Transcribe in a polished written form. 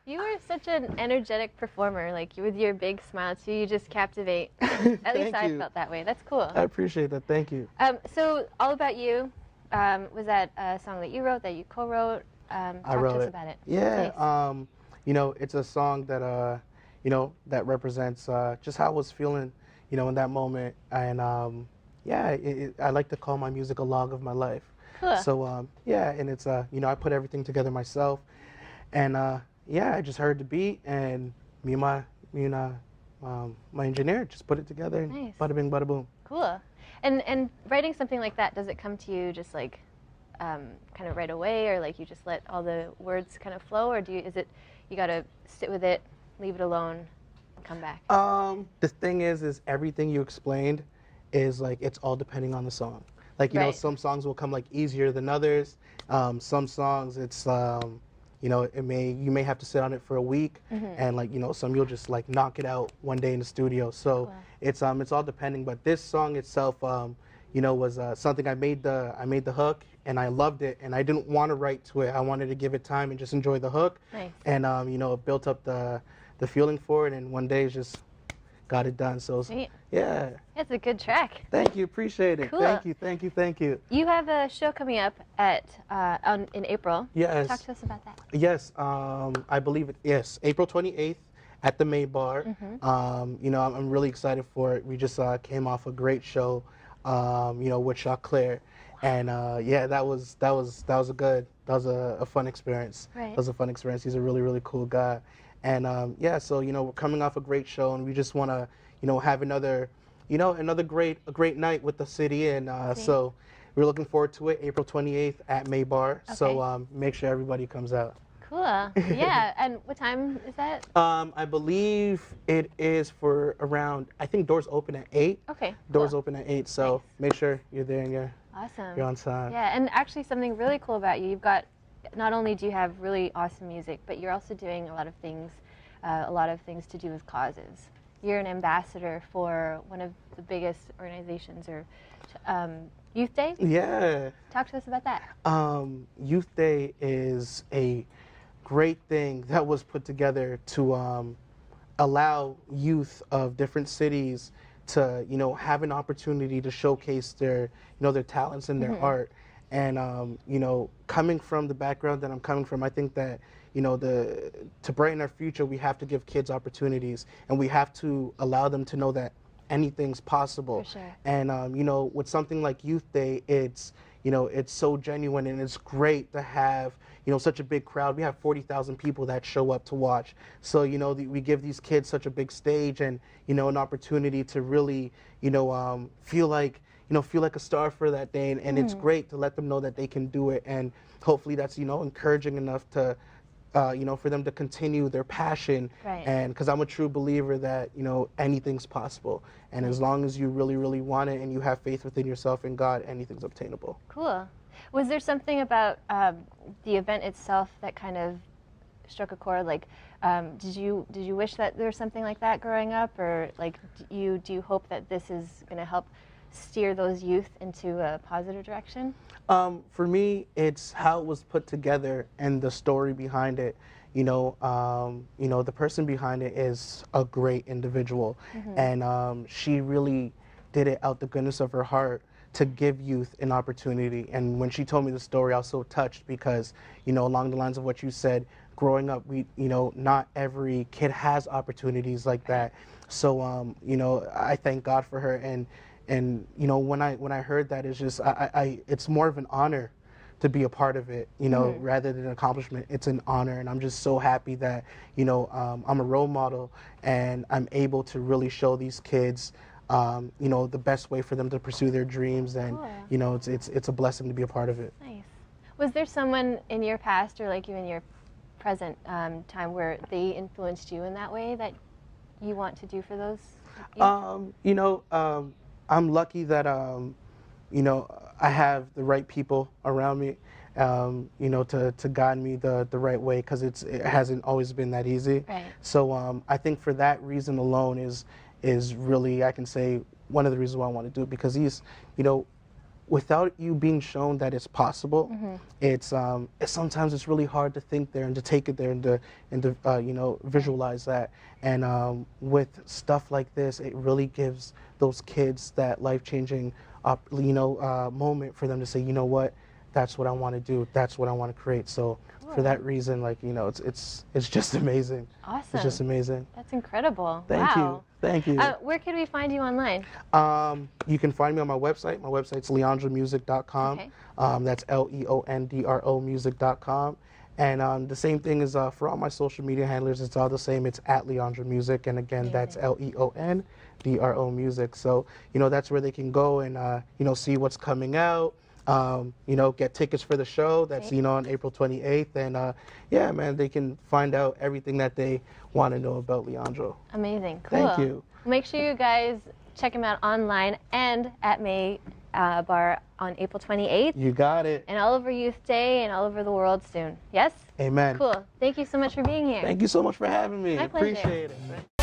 You are such an energetic performer. Like with your big smile too, you just captivate. At least Thank I you. felt that way. That's cool. I appreciate that. Thank you. So All About You, was that a song that you wrote, that you co-wrote? I Talk to wrote us it. about it. Yeah. Nice. It's a song that that represents just how I was feeling, in that moment. And yeah, I like to call my music a log of my life. Cool. So yeah, and it's I put everything together myself, and yeah, I just heard the beat, and me and my me and my engineer just put it together, and Nice. bada bing, bada boom. Cool. And writing something like that, does it come to you just like kind of right away, or like you just let all the words kind of flow, or is it you got to sit with it, leave it alone, and come back? The thing is everything you explained is like it's all depending on the song. Like Right. some songs will come like easier than others. Some songs it's you may have to sit on it for a week, and like some you'll just like knock it out one day in the studio. So Cool. it's all depending. But this song itself, was something I made the hook, and I loved it, and I didn't want to write to it. I wanted to give it time and just enjoy the hook. Nice. And it built up the feeling for it, and one day it's just got it done. So Sweet. yeah. It's a good track. Thank you, appreciate it. Cool. Thank you. You have a show coming up in April. Yes. Talk to us about that. Yes, I believe it. Yes, April 28th at the May Bar. I'm really excited for it. We just came off a great show, with Claire, and yeah, that was a fun experience. Right. That was a fun experience. He's a really really cool guy, and yeah, so we're coming off a great show, and we just want to have another great night with the city, and so we're looking forward to it. April 28th at May Bar. Okay. So make sure everybody comes out. Cool. Yeah. And what time is that? I believe it is for around. I think doors open at 8. Okay. Doors cool. open at 8. So Nice. make sure you're there and Awesome. you're on time. Yeah, and actually something really cool about you, you've got, not only do you have really awesome music, but you're also doing a lot of things to do with causes. You're an ambassador for one of the biggest organizations, or Youth Day. Yeah. Talk to us about that. Youth Day is a great thing that was put together to allow youth of different cities to have an opportunity to showcase their talents and their art. And coming from the background that I'm coming from, I think that to brighten our future, we have to give kids opportunities, and we have to allow them to know that anything's possible. For sure. And with something like Youth Day, it's so genuine, and it's great to have such a big crowd. We have 40,000 people that show up to watch. So we give these kids such a big stage, and an opportunity to really feel like a star for that day. And it's great to let them know that they can do it, and hopefully that's encouraging enough to for them to continue their passion. Right. And because I'm a true believer that anything's possible, and as long as you really really want it and you have faith within yourself and God, anything's obtainable. Cool. Was there something about the event itself that kind of struck a chord? Like, did you wish that there was something like that growing up, or like do you hope that this is going to help steer those youth into a positive direction? For me, it's how it was put together and the story behind it. The person behind it is a great individual, and she really did it out the goodness of her heart to give youth an opportunity. And when she told me the story, I was so touched because, along the lines of what you said, growing up, not every kid has opportunities like that. So, I thank God for her. And when I heard that, it's just, it's more of an honor to be a part of it, rather than an accomplishment. It's an honor, and I'm just so happy that, I'm a role model, and I'm able to really show these kids the best way for them to pursue their dreams, and Cool. it's a blessing to be a part of it. Nice. Was there someone in your past, or like you in your present time, where they influenced you in that way that you want to do for those youth? I'm lucky that I have the right people around me, to guide me the right way, because it hasn't always been that easy. Right. So I think for that reason alone is really, I can say, one of the reasons why I want to do it, because he's, without you being shown that it's possible, it's sometimes it's really hard to think there and to take it there and to you know, visualize that. And with stuff like this, it really gives those kids that life-changing, you know, moment for them to say, you know what, that's what I want to do. That's what I want to create. So for that reason, like, you know, it's just amazing. Awesome. It's just amazing. That's incredible. Thank wow. you. Thank you. Where can we find you online? You can find me on my website. My website's leondromusic.com. Okay. That's Leondro music.com. And the same thing is for all my social media handlers, it's all the same. It's at Leondro Music. And again, that's Leondro Music. So, you know, that's where they can go and, you know, see what's coming out. You know, get tickets for the show. That's, you know, on April 28th. And yeah, man, they can find out everything that they want to know about Leondro. Amazing. Cool. Thank you. Make sure you guys check him out online and at May Bar on April 28th. You got it. And all over Youth Day and all over the world soon. Yes? Amen. Cool. Thank you so much for being here. Thank you so much for having me. My pleasure. Appreciate it.